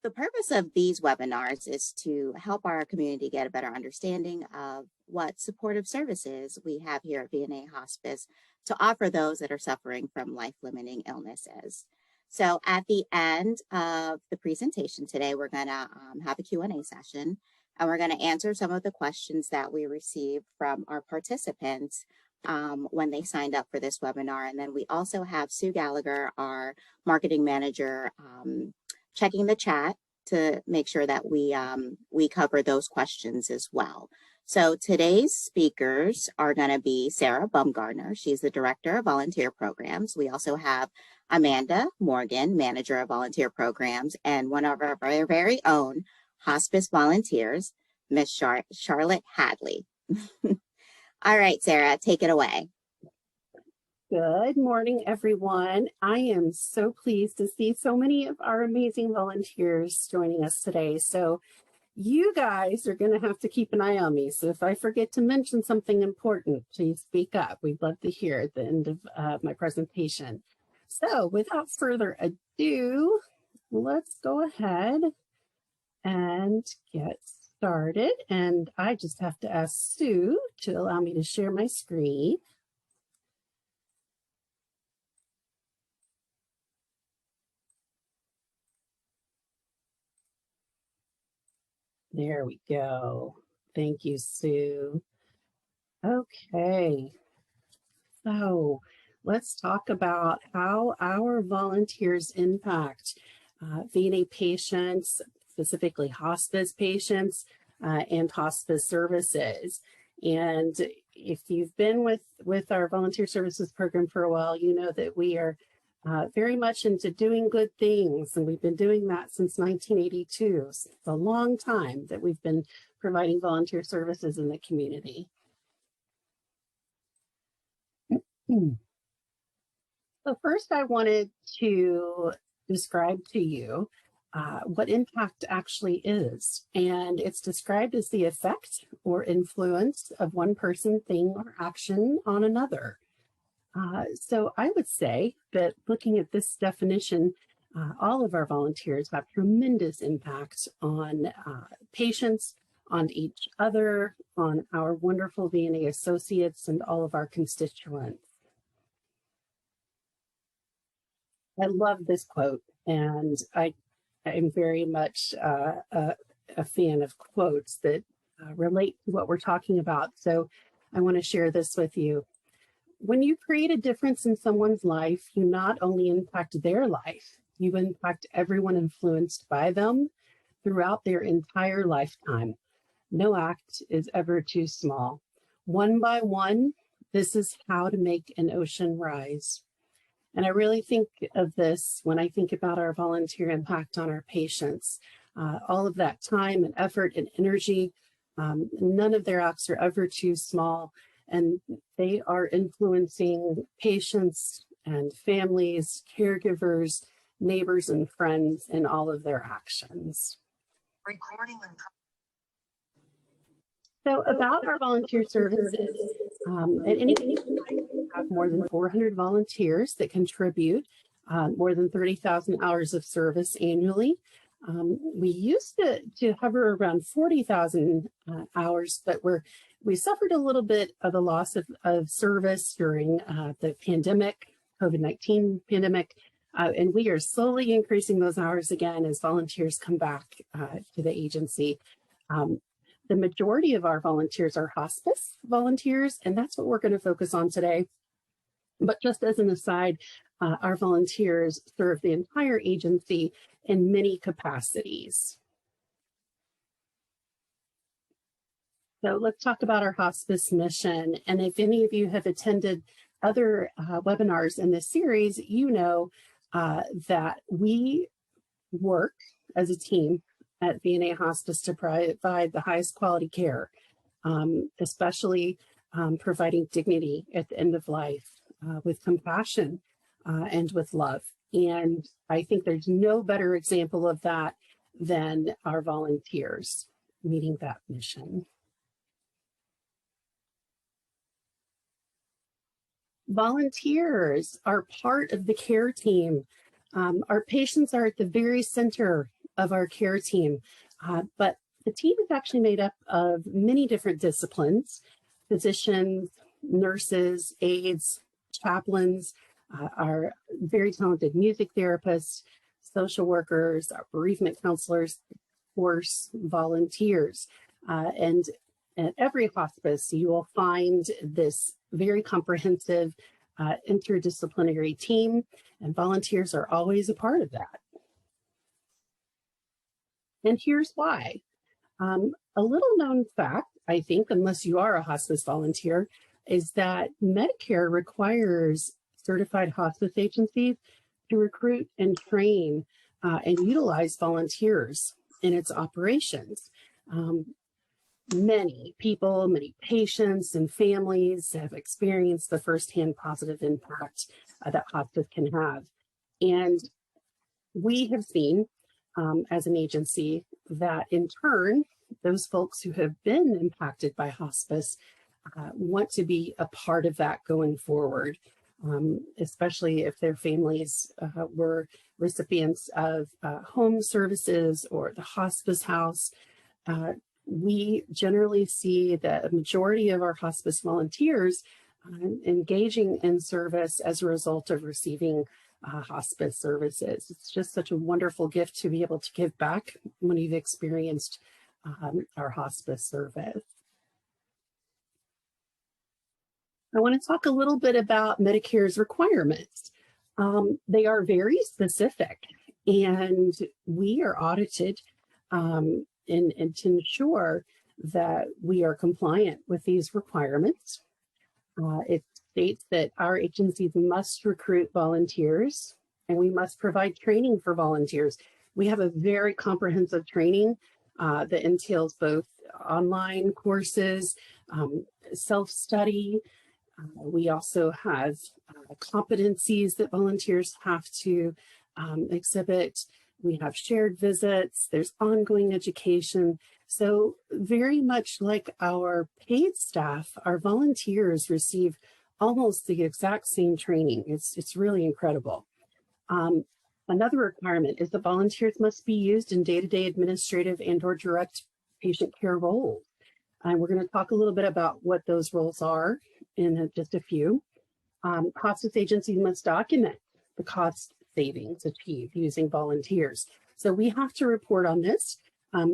The purpose of these webinars is to help our community get a better understanding of what supportive services we have here at VNA Hospice to offer those that are suffering from life-limiting illnesses. So at the end of the presentation today, we're going to have a Q&A session, and we're going to answer some of the questions that we received from our participants when they signed up for this webinar. And then we also have Sue Gallagher, our marketing manager, checking the chat to make sure that we cover those questions as well. So today's speakers are going to be Sara Bumgarner. She's the Director of Volunteer Programs. We also have Amanda Morgan, Manager of Volunteer Programs, and one of our very own hospice volunteers, Miss Charlotte Hadley. All right, Sara, take it away. Good morning, everyone. I am so pleased to see so many of our amazing volunteers joining us today. So you guys are going to have to keep an eye on me. So if I forget to mention something important, please speak up. We'd love to hear at the end of my presentation. So without further ado, let's go ahead and get started. And I just have to ask Sue to allow me to share my screen. There we go. Thank you, Sue. Okay, so let's talk about how our volunteers impact VNA patients, specifically hospice patients and hospice services. And if you've been with our volunteer services program for a while, you know that we are very much into doing good things, and we've been doing that since 1982. So it's a long time that we've been providing volunteer services in the community. So first, I wanted to describe to you what impact actually is, and it's described as the effect or influence of one person, thing, or action on another. So I would say that looking at this definition, all of our volunteers have tremendous impact on patients, on each other, on our wonderful VNA associates, and all of our constituents. I love this quote, and I'm very much a fan of quotes that relate to what we're talking about. So I want to share this with you. When you create a difference in someone's life, you not only impact their life, you impact everyone influenced by them throughout their entire lifetime. No act is ever too small. One by one, this is how to make an ocean rise. And I really think of this when I think about our volunteer impact on our patients. All of that time and effort and energy, none of their acts are ever too small. And they are influencing patients and families, caregivers, neighbors, and friends in all of their actions. So about our volunteer services, at any time we have more than 400 volunteers that contribute more than 30,000 hours of service annually. We used to hover around 40,000 hours, but we suffered a little bit of a loss of service during the pandemic, COVID-19 pandemic, and we are slowly increasing those hours again as volunteers come back to the agency. The majority of our volunteers are hospice volunteers, and that's what we're going to focus on today. But just as an aside, our volunteers serve the entire agency in many capacities. So let's talk about our hospice mission. And if any of you have attended other webinars in this series, you know that we work as a team at VNA Hospice to provide the highest quality care, especially providing dignity at the end of life with compassion and with love. And I think there's no better example of that than our volunteers meeting that mission. Volunteers are part of the care team. Our patients are at the very center of our care team, but the team is actually made up of many different disciplines: physicians, nurses, aides, chaplains, our very talented music therapists, social workers, our bereavement counselors, of course, volunteers. And at every hospice, you will find this very comprehensive interdisciplinary team, and volunteers are always a part of that. And here's why. A little known fact, I think, unless you are a hospice volunteer, is that Medicare requires certified hospice agencies to recruit and train and utilize volunteers in its operations. Many people, many patients and families have experienced the firsthand positive impact that hospice can have. And we have seen as an agency that in turn, those folks who have been impacted by hospice want to be a part of that going forward, especially if their families were recipients of home services or the hospice house. We generally see that a majority of our hospice volunteers engaging in service as a result of receiving hospice services. It's just such a wonderful gift to be able to give back when you've experienced our hospice service. I want to talk a little bit about Medicare's requirements. They are very specific, and we are audited and to ensure that we are compliant with these requirements. It states that our agencies must recruit volunteers, and we must provide training for volunteers. We have a very comprehensive training that entails both online courses, self-study. We also have competencies that volunteers have to exhibit. We have shared visits. There's ongoing education. So very much like our paid staff, our volunteers receive almost the exact same training. It's really incredible. Another requirement is that volunteers must be used in day-to-day administrative and/or direct patient care roles. And we're going to talk a little bit about what those roles are in just a few. Hospice agencies must document the cost savings achieved using volunteers. So we have to report on this.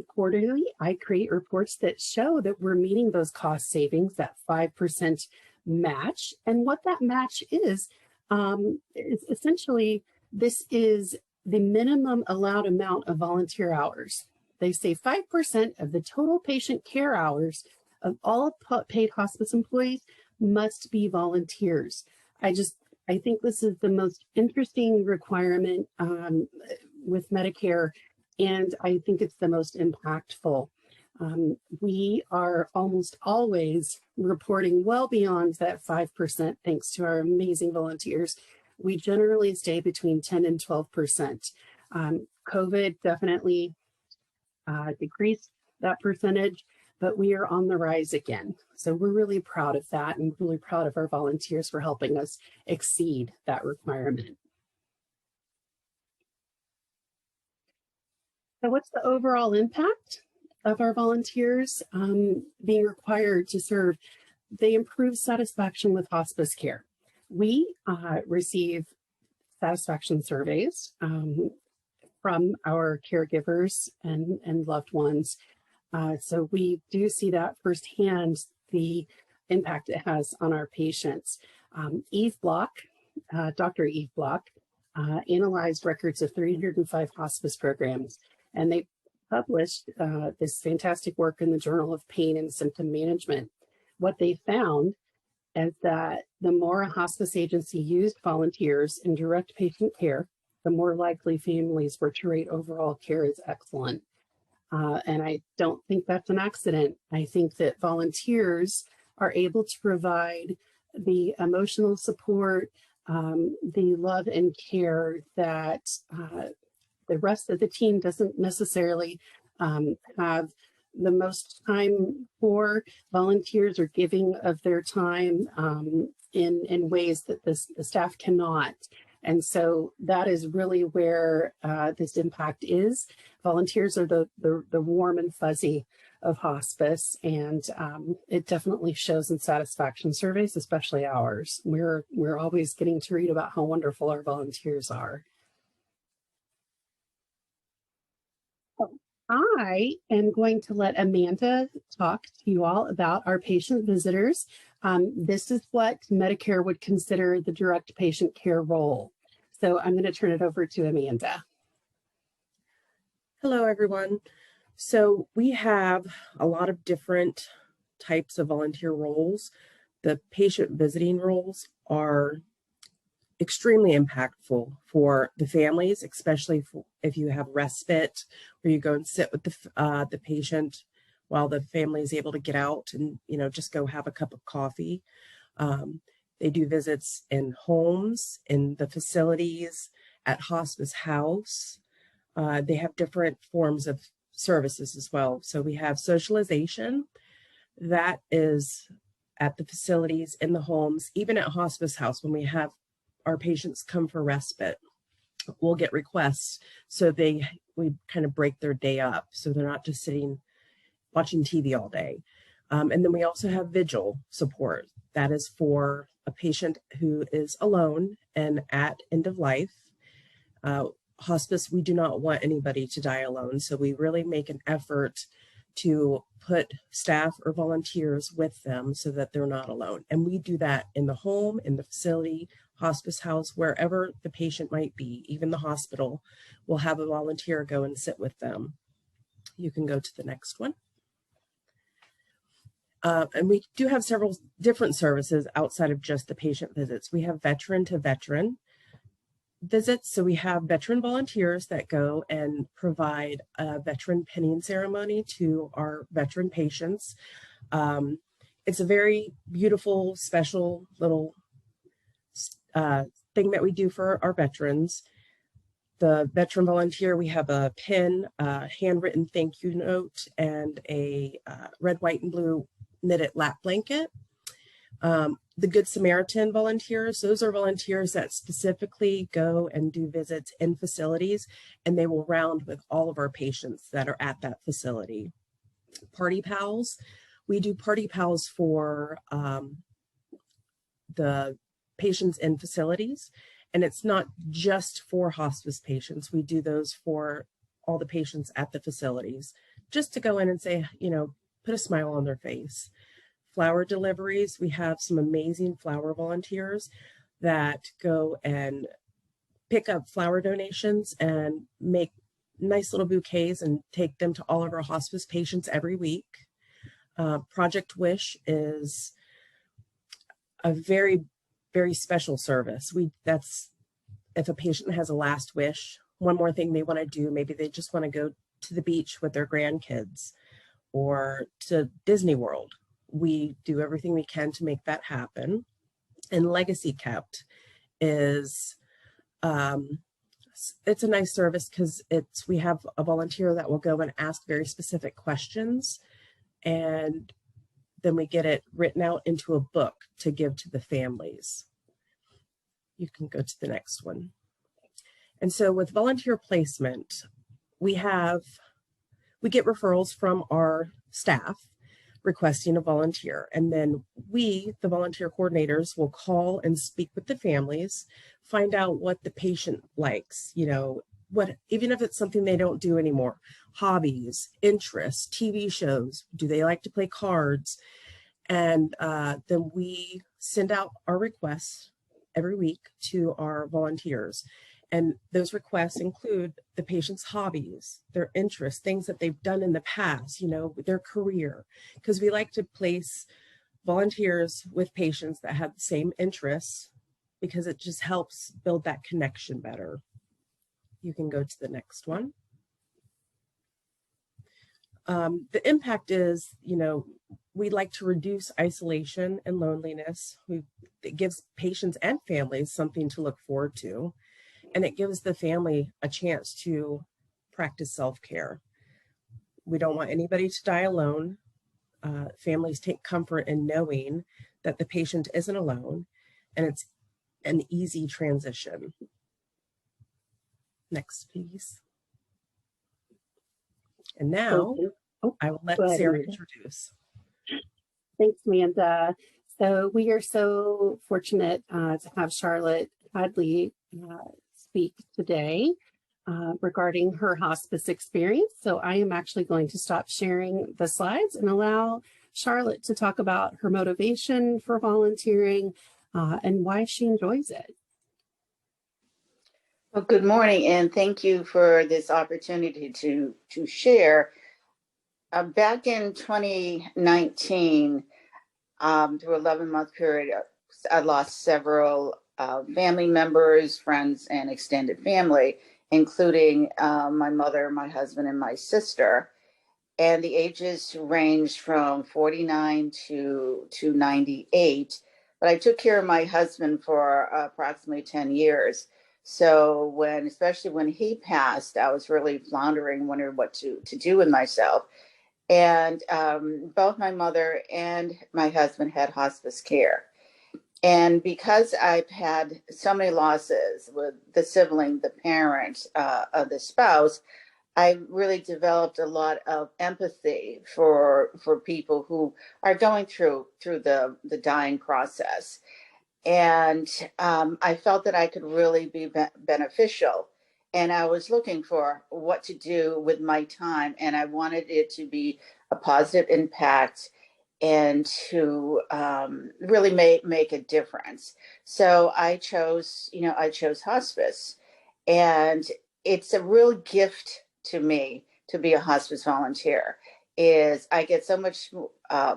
Quarterly, I create reports that show that we're meeting those cost savings, that 5% match. And what that match is essentially, this is the minimum allowed amount of volunteer hours. They say 5% of the total patient care hours of all paid hospice employees must be volunteers. I think this is the most interesting requirement with Medicare, and I think it's the most impactful. We are almost always reporting well beyond that 5%, thanks to our amazing volunteers. We generally stay between 10 and 12%. COVID definitely decreased that percentage, but we are on the rise again. So we're really proud of that, and really proud of our volunteers for helping us exceed that requirement. So what's the overall impact of our volunteers being required to serve? They improve satisfaction with hospice care. We receive satisfaction surveys from our caregivers and loved ones. So we do see that firsthand, the impact it has on our patients. Eve Block, Dr. Eve Block, analyzed records of 305 hospice programs, and they published this fantastic work in the Journal of Pain and Symptom Management. What they found is that the more a hospice agency used volunteers in direct patient care, the more likely families were to rate overall care as excellent. And I don't think that's an accident. I think that volunteers are able to provide the emotional support, the love and care that the rest of the team doesn't necessarily have the most time for. Volunteers are giving of their time in ways that the staff cannot. And so that is really where this impact is. Volunteers are the warm and fuzzy of hospice, and it definitely shows in satisfaction surveys, especially ours. We're always getting to read about how wonderful our volunteers are. I am going to let Amanda talk to you all about our patient visitors. This is what Medicare would consider the direct patient care role. So I'm going to turn it over to Amanda. Hello, everyone. So we have a lot of different types of volunteer roles. The patient visiting roles are extremely impactful for the families, especially if you have respite, where you go and sit with the patient while the family is able to get out and just go have a cup of coffee. They do visits in homes, in the facilities, at hospice house. They have different forms of services as well. So we have socialization, that is at the facilities, in the homes, even at hospice house. When we have our patients come for respite, we'll get requests, so we kind of break their day up, so they're not just sitting watching TV all day. And then we also have vigil support. That is for a patient who is alone and at end of life. Hospice, we do not want anybody to die alone, so we really make an effort to put staff or volunteers with them so that they're not alone. And we do that in the home, in the facility, hospice house, wherever the patient might be. Even the hospital will have a volunteer go and sit with them. You can go to the next one. And we do have several different services outside of just the patient visits. We have veteran to veteran visits. So we have veteran volunteers that go and provide a veteran pinning ceremony to our veteran patients. It's a very beautiful, special little thing that we do for our veterans. The veteran volunteer, we have a pin, a handwritten thank you note, and a red, white, and blue knitted lap blanket. The Good Samaritan volunteers, those are volunteers that specifically go and do visits in facilities, and they will round with all of our patients that are at that facility. Party Pals, we do Party Pals for the patients in facilities, and it's not just for hospice patients. We do those for all the patients at the facilities, just to go in and say, put a smile on their face. Flower deliveries, we have some amazing flower volunteers that go and pick up flower donations and make nice little bouquets and take them to all of our hospice patients every week. Project Wish is a very, very special service. That's if a patient has a last wish, one more thing they want to do, maybe they just want to go to the beach with their grandkids or to Disney World. We do everything we can to make that happen. And Legacy Kept is, it's a nice service because we have a volunteer that will go and ask very specific questions, and then we get it written out into a book to give to the families. You can go to the next one. And so with volunteer placement, we get referrals from our staff requesting a volunteer. And then we, the volunteer coordinators, will call and speak with the families, find out what the patient likes, even if it's something they don't do anymore, hobbies, interests, TV shows, do they like to play cards? And then we send out our requests every week to our volunteers. And those requests include the patient's hobbies, their interests, things that they've done in the past, their career, because we like to place volunteers with patients that have the same interests, because it just helps build that connection better. You can go to the next one. The impact is, we like to reduce isolation and loneliness. It gives patients and families something to look forward to. And it gives the family a chance to practice self-care. We don't want anybody to die alone. Families take comfort in knowing that the patient isn't alone. And it's an easy transition. Next, please. And now I will let go ahead, Sara Amanda. introduce. Thanks, Amanda. So we are so fortunate to have Charlotte Hadley speak today regarding her hospice experience. So I am actually going to stop sharing the slides and allow Charlotte to talk about her motivation for volunteering and why she enjoys it. Well, good morning, and thank you for this opportunity to share. Back in 2019, through 11-month period, I lost several family members, friends, and extended family, including my mother, my husband, and my sister. And the ages ranged from 49 to 98. But I took care of my husband for approximately 10 years. So especially when he passed, I was really floundering, wondering what to do with myself. And both my mother and my husband had hospice care. And because I've had so many losses with the sibling, the parent, the spouse, I really developed a lot of empathy for people who are going through the dying process. And I felt that I could really be beneficial. And I was looking for what to do with my time, and I wanted it to be a positive impact and to really make a difference. So I chose hospice, and it's a real gift to me to be a hospice volunteer. Is I get so much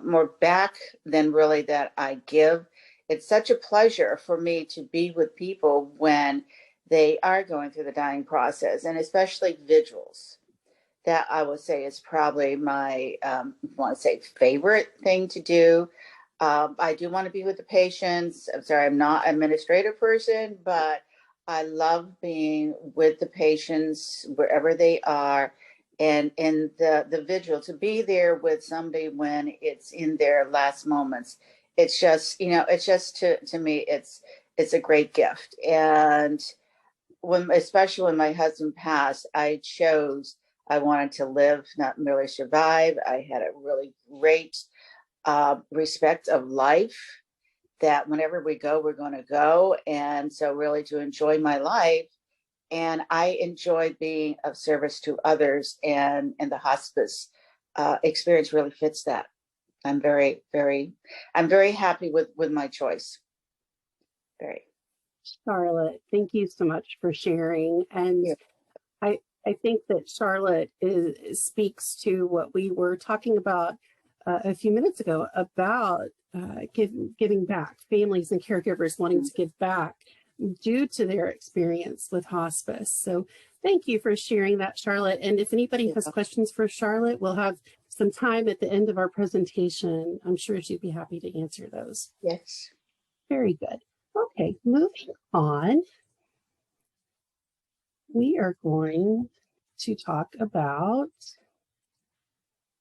more back than really that I give. It's such a pleasure for me to be with people when they are going through the dying process, and especially vigils. That I would say is probably my favorite thing to do. I do want to be with the patients. I'm sorry, I'm not an administrative person, but I love being with the patients wherever they are, and in the vigil, to be there with somebody when it's in their last moments. It's just, to me, it's a great gift. And especially when my husband passed, I wanted to live, not merely survive. I had a really great respect of life, that whenever we go, we're going to go. And so really to enjoy my life. And I enjoy being of service to others, and the hospice experience really fits that. I'm very happy with my choice. Very. Charlotte, thank you so much for sharing. And Yeah. I think that Charlotte speaks to what we were talking about a few minutes ago about giving back, families and caregivers wanting to give back due to their experience with hospice. So thank you for sharing that, Charlotte. And if anybody has questions for Charlotte, we'll have some time at the end of our presentation. I'm sure she'd be happy to answer those. Yes. Very good. Okay, moving on. We are going to talk about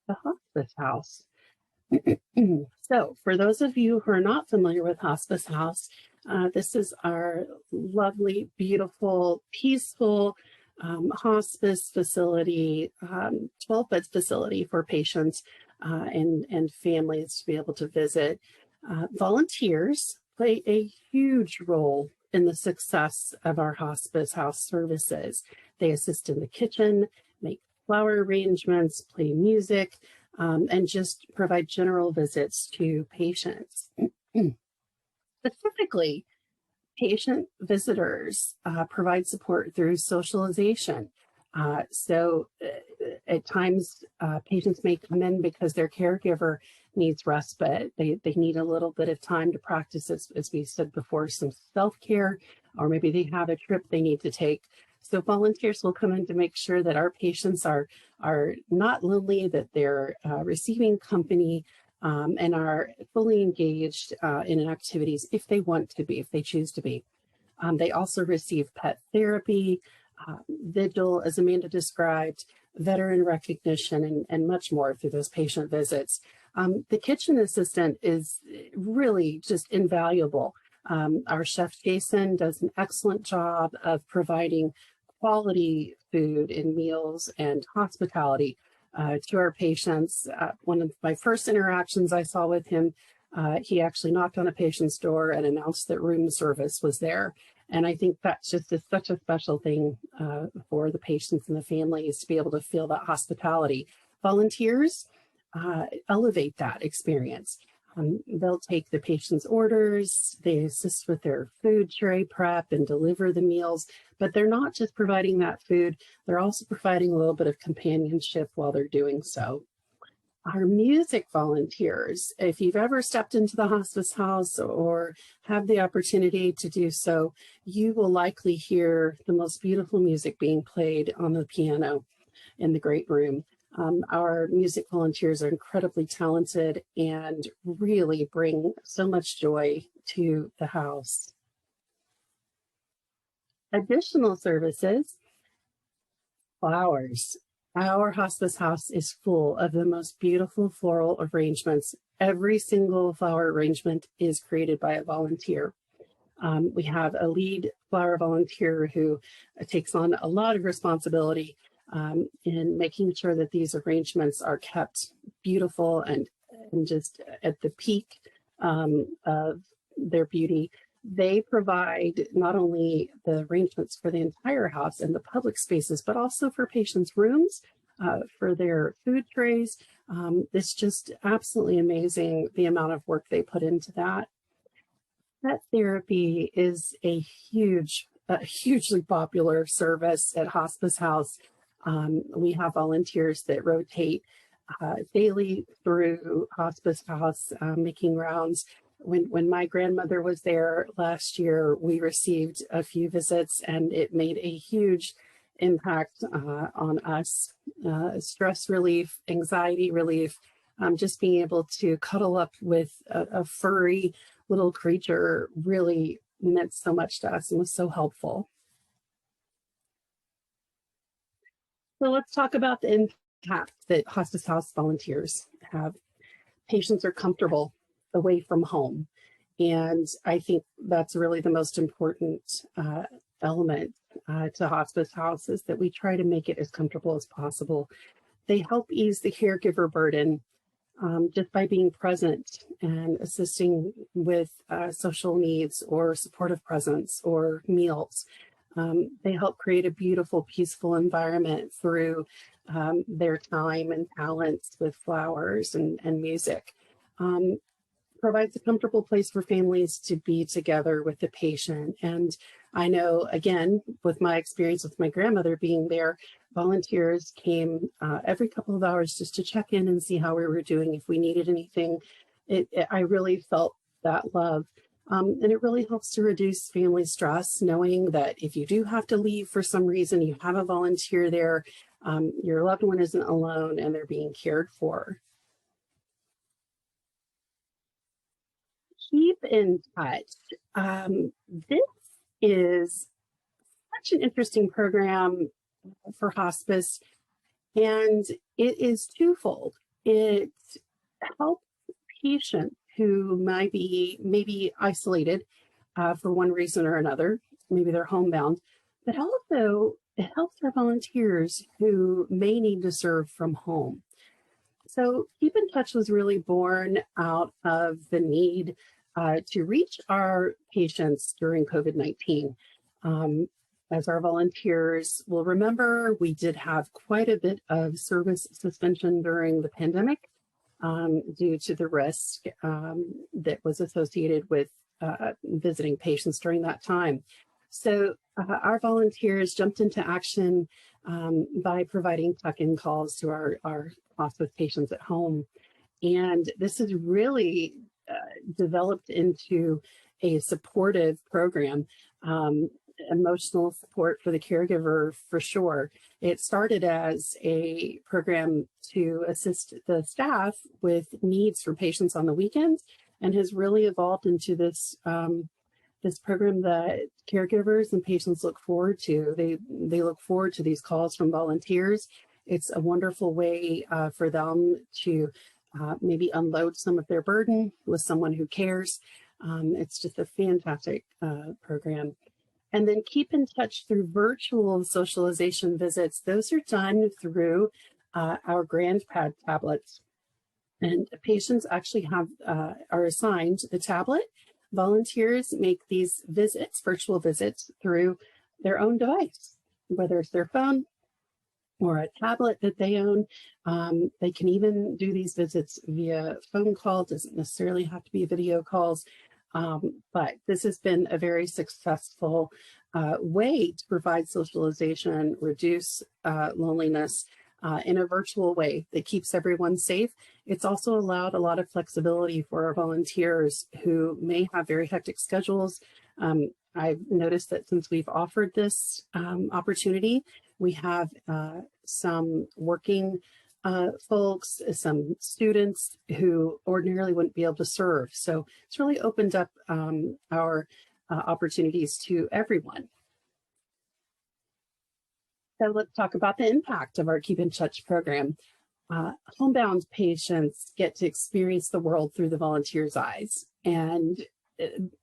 the hospice house. So for those of you who are not familiar with Hospice House, this is our lovely, beautiful, peaceful hospice facility, 12-bed facility for patients and families to be able to visit. Volunteers play a huge role in the success of our hospice house services. They assist in the kitchen, make flower arrangements, play music, and just provide general visits to patients. Specifically, patient visitors provide support through socialization. So at times, patients may come in because their caregiver needs respite. They need a little bit of time to practice, as we said before, some self-care, or maybe they have a trip they need to take. So volunteers will come in to make sure that our patients are not lonely, that they're receiving company, and are fully engaged in activities if they want to be, if they choose to be. They also receive pet therapy, vigil, as Amanda described, veteran recognition, and much more through those patient visits. The kitchen assistant is really just invaluable. Our chef Jason does an excellent job of providing quality food and meals and hospitality to our patients. One of my first interactions I saw with him, he actually knocked on a patient's door and announced that room service was there. And I think that's just such a special thing for the patients and the families to be able to feel that hospitality. Volunteers elevate that experience. They'll take the patient's orders, they assist with their food tray prep and deliver the meals, but they're not just providing that food, they're also providing a little bit of companionship while they're doing so. Our music volunteers, if you've ever stepped into the hospice house or have the opportunity to do so, you will likely hear the most beautiful music being played on the piano in the great room. Our music volunteers are incredibly talented and really bring so much joy to the house. Additional services, flowers. Our hospice house is full of the most beautiful floral arrangements. Every single flower arrangement is created by a volunteer. We have a lead flower volunteer who takes on a lot of responsibility in making sure that these arrangements are kept beautiful and just at the peak of their beauty. They provide not only the arrangements for the entire house and the public spaces, but also for patients' rooms, for their food trays. It's just absolutely amazing the amount of work they put into that. Pet therapy is a hugely popular service at Hospice House. We have volunteers that rotate daily through Hospice House, making rounds. When my grandmother was there last year, we received a few visits and it made a huge impact on us. Stress relief, anxiety relief, just being able to cuddle up with a furry little creature really meant so much to us and was so helpful. So let's talk about the impact that Hospice House volunteers have. Patients are comfortable away from home. And I think that's really the most important element to Hospice House is that we try to make it as comfortable as possible. They help ease the caregiver burden just by being present and assisting with social needs or supportive presence or meals. They help create a beautiful, peaceful environment through their time and talents with flowers and music. Provides a comfortable place for families to be together with the patient. And I know, again, with my experience with my grandmother being there, volunteers came every couple of hours just to check in and see how we were doing, if we needed anything. I really felt that love. And it really helps to reduce family stress, knowing that if you do have to leave for some reason, you have a volunteer there, your loved one isn't alone and they're being cared for. Keep in touch. This is such an interesting program for hospice, and it is twofold. It helps patients who might be maybe isolated for one reason or another, maybe they're homebound, but also it helps our volunteers who may need to serve from home. So Keep in Touch was really born out of the need to reach our patients during COVID-19. As our volunteers will remember, we did have quite a bit of service suspension during the pandemic due to the risk that was associated with visiting patients during that time. So our volunteers jumped into action by providing tuck-in calls to our hospice patients at home. And this has really developed into a supportive program, emotional support for the caregiver for sure. It started as a program to assist the staff with needs for patients on the weekends and has really evolved into this this program that caregivers and patients look forward to. They look forward to these calls from volunteers. It's a wonderful way for them to maybe unload some of their burden with someone who cares. It's just a fantastic program. And then keep in touch through virtual socialization visits. Those are done through our GrandPad tablets. And patients actually are assigned the tablet. Volunteers make these visits, virtual visits, through their own device, whether it's their phone or a tablet that they own. They can even do these visits via phone call. Doesn't necessarily have to be video calls. But this has been a very successful way to provide socialization, reduce loneliness in a virtual way that keeps everyone safe. It's also allowed a lot of flexibility for our volunteers who may have very hectic schedules. I've noticed that since we've offered this opportunity, we have some working folks, some students who ordinarily wouldn't be able to serve. So it's really opened up our opportunities to everyone. So let's talk about the impact of our Keep in Touch program. Homebound patients get to experience the world through the volunteers' eyes. And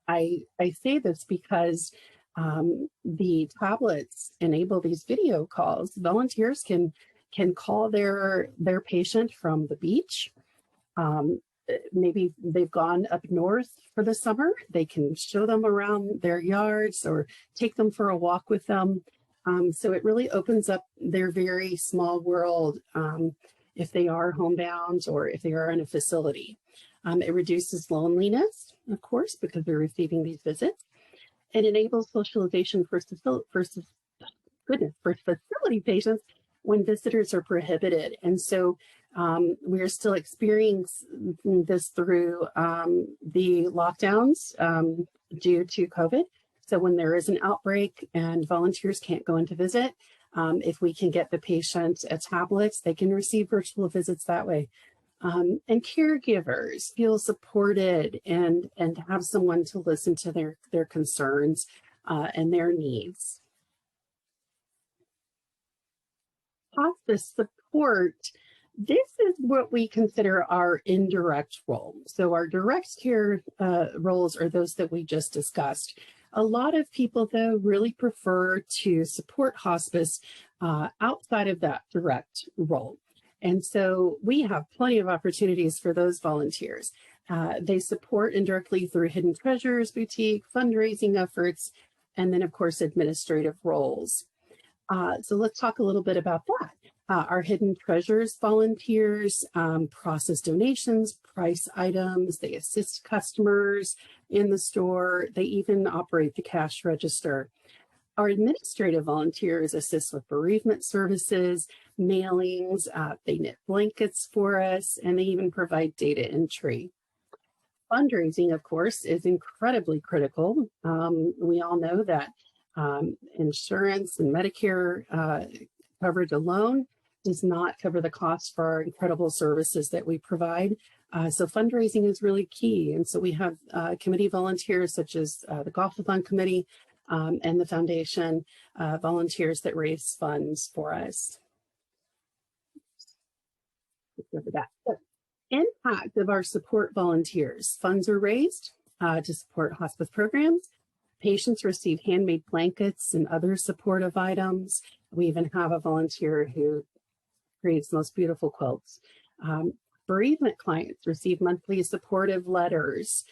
I say this because the tablets enable these video calls. Volunteers can call their patient from the beach. Maybe they've gone up north for the summer. They can show them around their yards or take them for a walk with them. So it really opens up their very small world if they are homebound or if they are in a facility. It reduces loneliness, of course, because they're receiving these visits. It enables socialization for facility patients when visitors are prohibited. And so we are still experiencing this through the lockdowns due to COVID. So when there is an outbreak and volunteers can't go in to visit, if we can get the patient a tablet, they can receive virtual visits that way. And caregivers feel supported and have someone to listen to their concerns and their needs. Hospice support, this is what we consider our indirect role. So our direct care roles are those that we just discussed. A lot of people, though, really prefer to support hospice outside of that direct role. And so we have plenty of opportunities for those volunteers. They support indirectly through Hidden Treasures Boutique, fundraising efforts, and then, of course, administrative roles. So let's talk a little bit about that. Our Hidden Treasures volunteers process donations, price items, they assist customers in the store, they even operate the cash register. Our administrative volunteers assist with bereavement services, mailings, they knit blankets for us, and they even provide data entry. Fundraising, of course, is incredibly critical. We all know that insurance and Medicare coverage alone does not cover the cost for our incredible services that we provide. So fundraising is really key. And so we have committee volunteers such as the Golf-a-thon committee and the foundation volunteers that raise funds for us. The impact of our support volunteers. Funds are raised to support hospice programs. Patients receive handmade blankets and other supportive items. We even have a volunteer who creates the most beautiful quilts. Bereavement clients receive monthly supportive letters.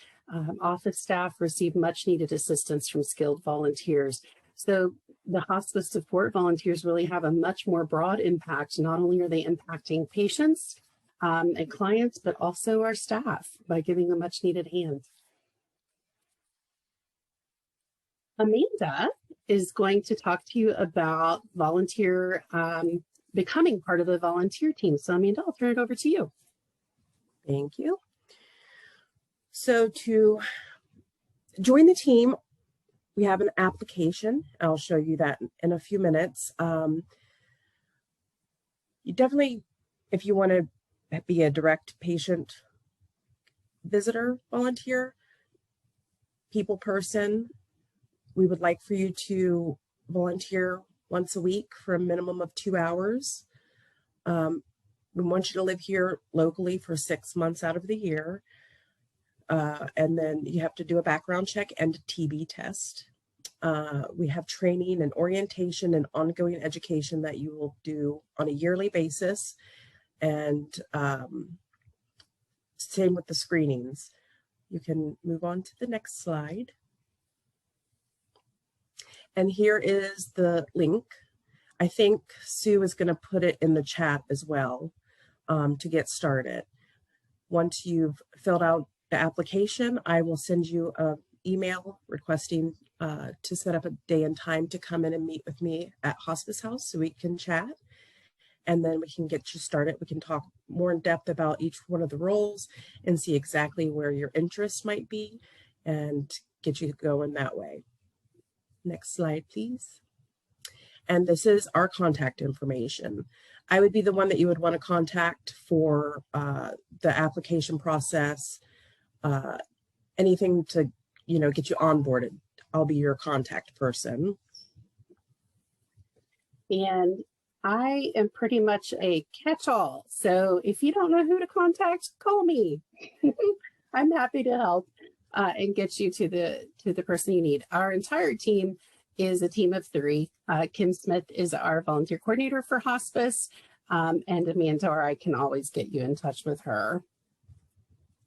Office staff receive much needed assistance from skilled volunteers. So the hospice support volunteers really have a much more broad impact. Not only are they impacting patients and clients, but also our staff by giving a much needed hand. Amanda is going to talk to you about volunteer, becoming part of the volunteer team. So Amanda, I'll turn it over to you. Thank you. So to join the team, we have an application. I'll show you that in a few minutes. You definitely, if you want to be a direct patient visitor volunteer, people person, we would like for you to volunteer once a week for a minimum of 2 hours. We want you to live here locally for 6 months out of the year. And then you have to do a background check and a TB test. We have training and orientation and ongoing education that you will do on a yearly basis. And same with the screenings. You can move on to the next slide. And here is the link. I think Sue is going to put it in the chat as well to get started. Once you've filled out the application, I will send you an email requesting to set up a day and time to come in and meet with me at Hospice House so we can chat. And then we can get you started. We can talk more in depth about each one of the roles and see exactly where your interest might be and get you going that way. Next slide, please. And this is our contact information. I would be the one that you would want to contact for the application process, anything to, get you onboarded. I'll be your contact person. And I am pretty much a catch-all. So if you don't know who to contact, call me. I'm happy to help and get you to the person you need. Our entire team is a team of 3. Kim Smith is our volunteer coordinator for hospice, and Amanda, or I can always get you in touch with her.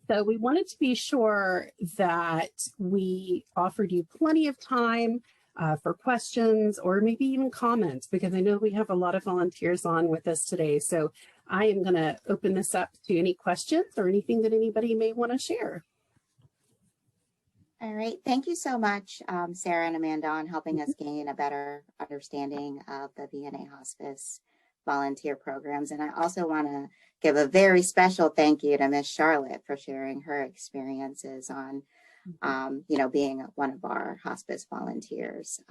So we wanted to be sure that we offered you plenty of time for questions or maybe even comments, because I know we have a lot of volunteers on with us today. So I am going to open this up to any questions or anything that anybody may want to share. All right. Thank you so much, Sarah and Amanda, on helping us gain a better understanding of the VNA Hospice volunteer programs. And I also want to give a very special thank you to Miss Charlotte for sharing her experiences on, being one of our hospice volunteers.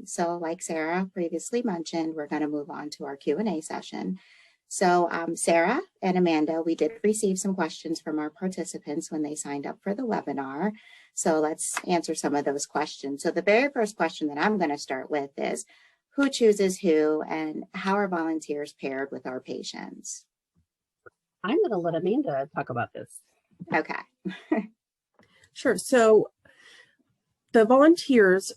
So like Sarah previously mentioned, we're going to move on to our Q&A session. So Sarah and Amanda, we did receive some questions from our participants when they signed up for the webinar. So let's answer some of those questions. So the very first question that I'm going to start with is, who chooses who and how are volunteers paired with our patients? I'm going to let Amanda talk about this. Okay. Sure. So the volunteers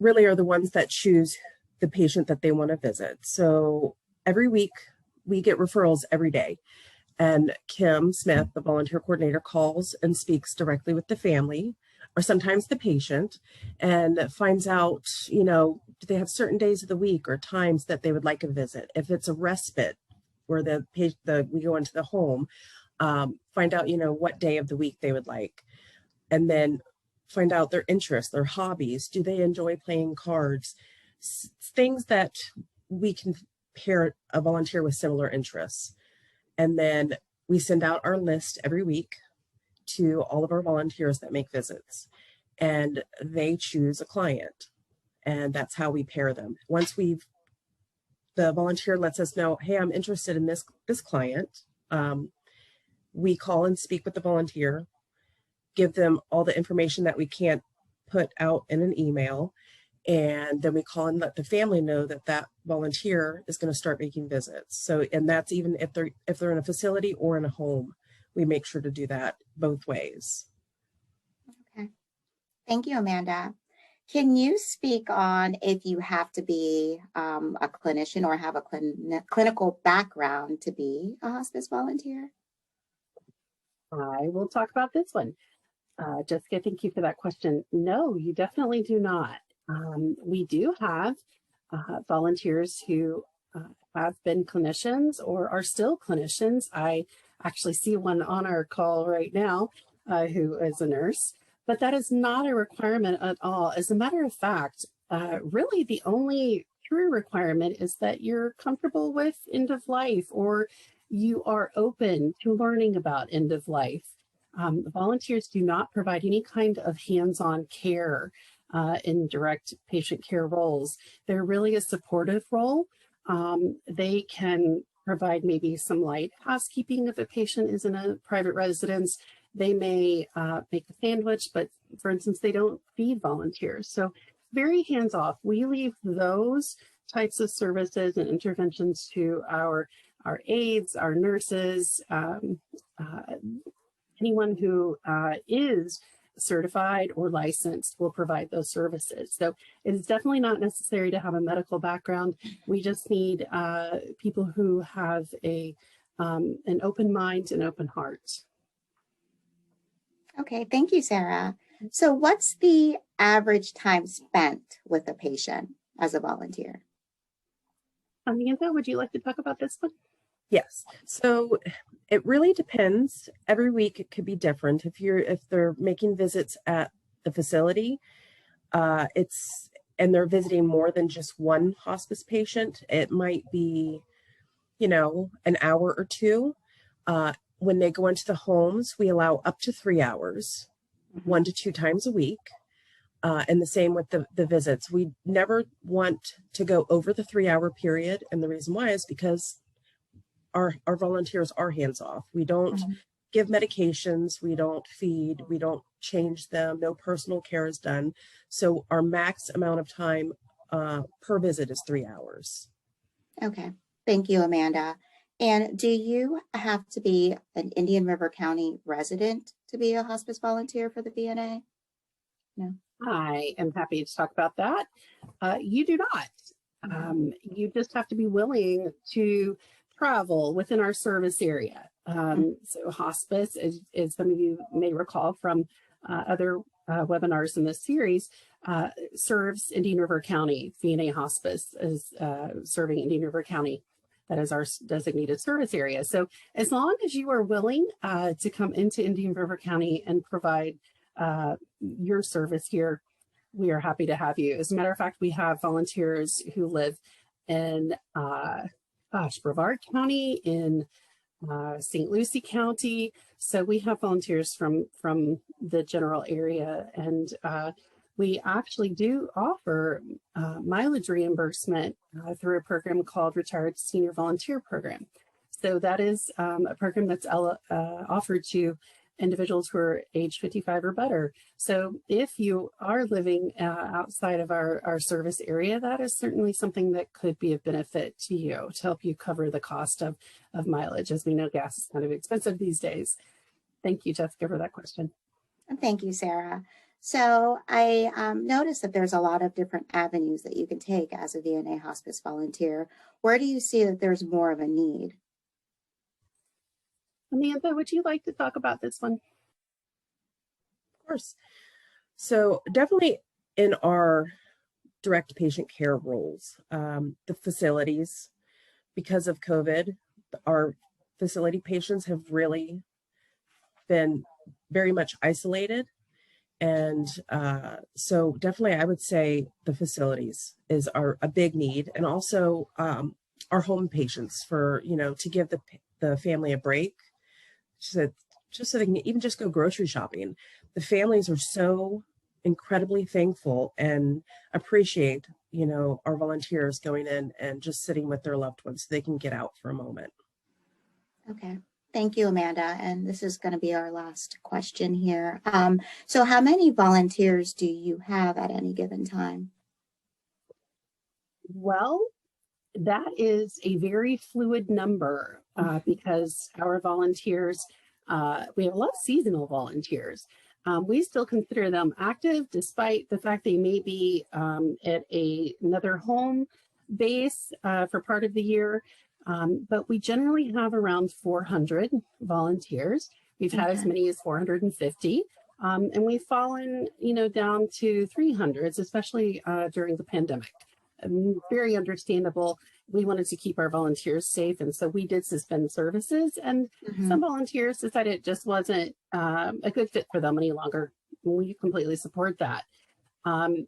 really are the ones that choose the patient that they want to visit. So every week we get referrals every day. And Kim Smith, the volunteer coordinator, calls and speaks directly with the family or sometimes the patient and finds out, do they have certain days of the week or times that they would like a visit? If it's a respite where we go into the home, find out, what day of the week they would like. And then find out their interests, their hobbies. Do they enjoy playing cards? Things that we can pair a volunteer with similar interests. And then we send out our list every week to all of our volunteers that make visits, and they choose a client, and that's how we pair them. Once the volunteer lets us know, hey, I'm interested in this client, we call and speak with the volunteer, give them all the information that we can't put out in an email, and then we call and let the family know that that volunteer is going to start making visits. So, and that's even if they're in a facility or in a home, we make sure to do that both ways. Okay. Thank you, Amanda. Can you speak on if you have to be a clinician or have a clinical background to be a hospice volunteer? I will talk about this one. Jessica, thank you for that question. No, you definitely do not. We do have volunteers who have been clinicians or are still clinicians. I actually see one on our call right now who is a nurse, but that is not a requirement at all. As a matter of fact, really the only true requirement is that you're comfortable with end of life or you are open to learning about end of life. Volunteers do not provide any kind of hands-on care in direct patient care roles. They're really a supportive role. They can provide maybe some light housekeeping if a patient is in a private residence. They may make a sandwich, but for instance, they don't feed volunteers. So very hands-off. We leave those types of services and interventions to our aides, our nurses, anyone who is certified or licensed will provide those services. So it is definitely not necessary to have a medical background. We just need people who have an open mind and open heart. Okay, thank you, Sara. So what's the average time spent with a patient as a volunteer? Amanda, would you like to talk about this one? Yes. So it really depends. Every week it could be different. If they're making visits at the facility, and they're visiting more than just one hospice patient, it might be, an hour or two. When they go into the homes, we allow up to 3 hours, 1 to 2 times a week. And the same with the visits. We never want to go over the 3-hour period. And the reason why is because our volunteers are hands-off. We don't give medications, we don't feed, we don't change them, no personal care is done. So our max amount of time per visit is 3 hours. Okay, thank you, Amanda. And do you have to be an Indian River County resident to be a hospice volunteer for the VNA? No. I am happy to talk about that. You do not. You just have to be willing to travel within our service area. So hospice, as some of you may recall from other webinars in this series, serves Indian River County. VNA Hospice is serving Indian River County. That is our designated service area. So as long as you are willing to come into Indian River County and provide your service here, we are happy to have you. As a matter of fact, we have volunteers who live in Brevard County, in St. Lucie County. So we have volunteers from the general area, and we actually do offer mileage reimbursement through a program called Retired Senior Volunteer Program. So that is a program that's offered to individuals who are age 55 or better. So if you are living outside of our service area, that is certainly something that could be of benefit to you to help you cover the cost of mileage. As we know, gas is kind of expensive these days. Thank you, Jessica, for that question. Thank you, Sara. So I noticed that there's a lot of different avenues that you can take as a VNA hospice volunteer. Where do you see that there's more of a need? Amanda, would you like to talk about this one? Of course. So definitely in our direct patient care roles, the facilities, because of COVID, our facility patients have really been very much isolated. And so definitely I would say the facilities are a big need, and also our home patients for, to give the family a break, just so they can even just go grocery shopping. The families are so incredibly thankful and appreciate, our volunteers going in and just sitting with their loved ones so they can get out for a moment. Okay. Thank you, Amanda. And this is going to be our last question here. So how many volunteers do you have at any given time? Well, that is a very fluid number because our volunteers, we have a lot of seasonal volunteers. We still consider them active despite the fact they may be at another home base for part of the year. But we generally have around 400 volunteers. We've had as many as 450. And we've fallen, down to 300s, especially during the pandemic. Very understandable. We wanted to keep our volunteers safe, and so we did suspend services, and some volunteers decided it just wasn't a good fit for them any longer. We completely support that.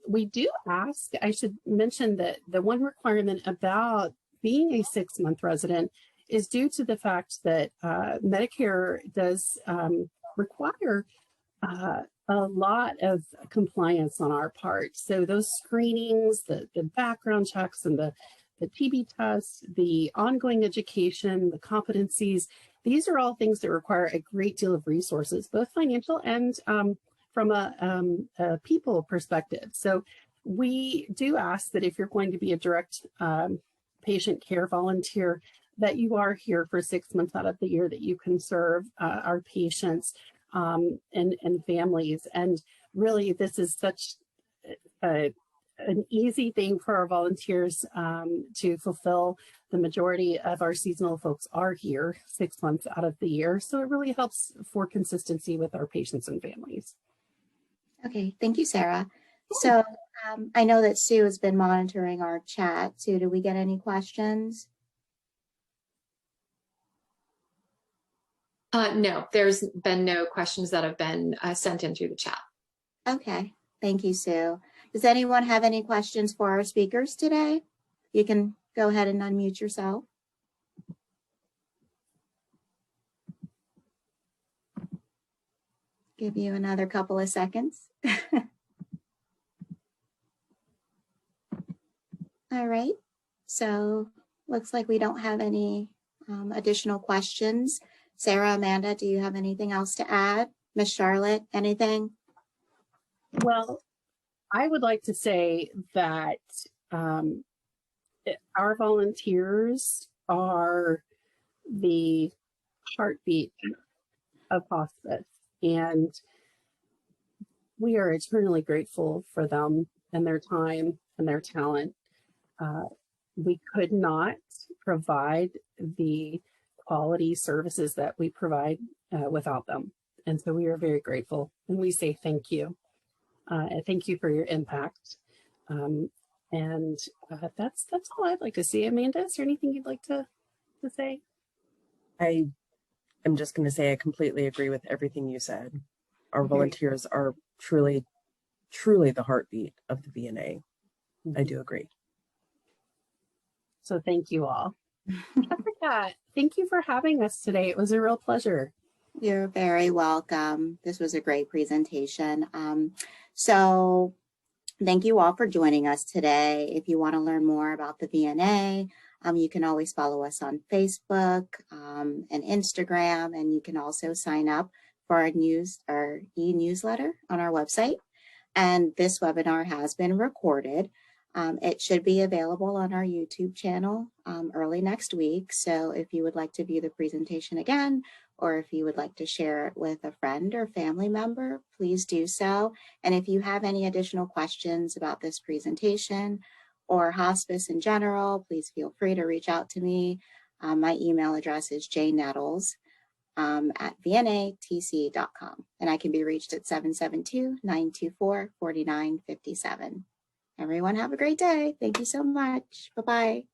We do ask, I should mention that the one requirement about being a 6-month resident is due to the fact that Medicare does require a lot of compliance on our part. So those screenings, the background checks, and the TB tests, the ongoing education, the competencies, these are all things that require a great deal of resources, both financial and from a people perspective. So we do ask that if you're going to be a direct patient care volunteer, that you are here for 6 months out of the year, that you can serve our patients. and families. And really, this is such an easy thing for our volunteers to fulfill. The majority of our seasonal folks are here 6 months out of the year. So it really helps for consistency with our patients and families. Okay, thank you, Sarah. So I know that Sue has been monitoring our chat. Sue, did we get any questions? No, there's been no questions that have been sent in through the chat. Okay, thank you, Sue. Does anyone have any questions for our speakers today? You can go ahead and unmute yourself. Give you another couple of seconds. All right, so looks like we don't have any additional questions. Sarah, Amanda, do you have anything else to add? Miss Charlotte, anything? Well, I would like to say that our volunteers are the heartbeat of hospice, and we are eternally grateful for them and their time and their talent. We could not provide the quality services that we provide without them. And so we are very grateful, and we say thank you. Thank you for your impact. And that's all I'd like to see. Amanda, is there anything you'd like to say? I am just going to say I completely agree with everything you said. Our volunteers are truly, truly the heartbeat of the VNA. I do agree. So thank you all. Jessica, thank you for having us today. It was a real pleasure. You're very welcome. This was a great presentation. So thank you all for joining us today. If you want to learn more about the VNA, you can always follow us on Facebook and Instagram, and you can also sign up for our e-newsletter on our website. And this webinar has been recorded. It should be available on our YouTube channel early next week. So if you would like to view the presentation again, or if you would like to share it with a friend or family member, please do so. And if you have any additional questions about this presentation or hospice in general, please feel free to reach out to me. My email address is jnettles@vnatc.com, and I can be reached at 772-924-4957. Everyone have a great day. Thank you so much. Bye-bye.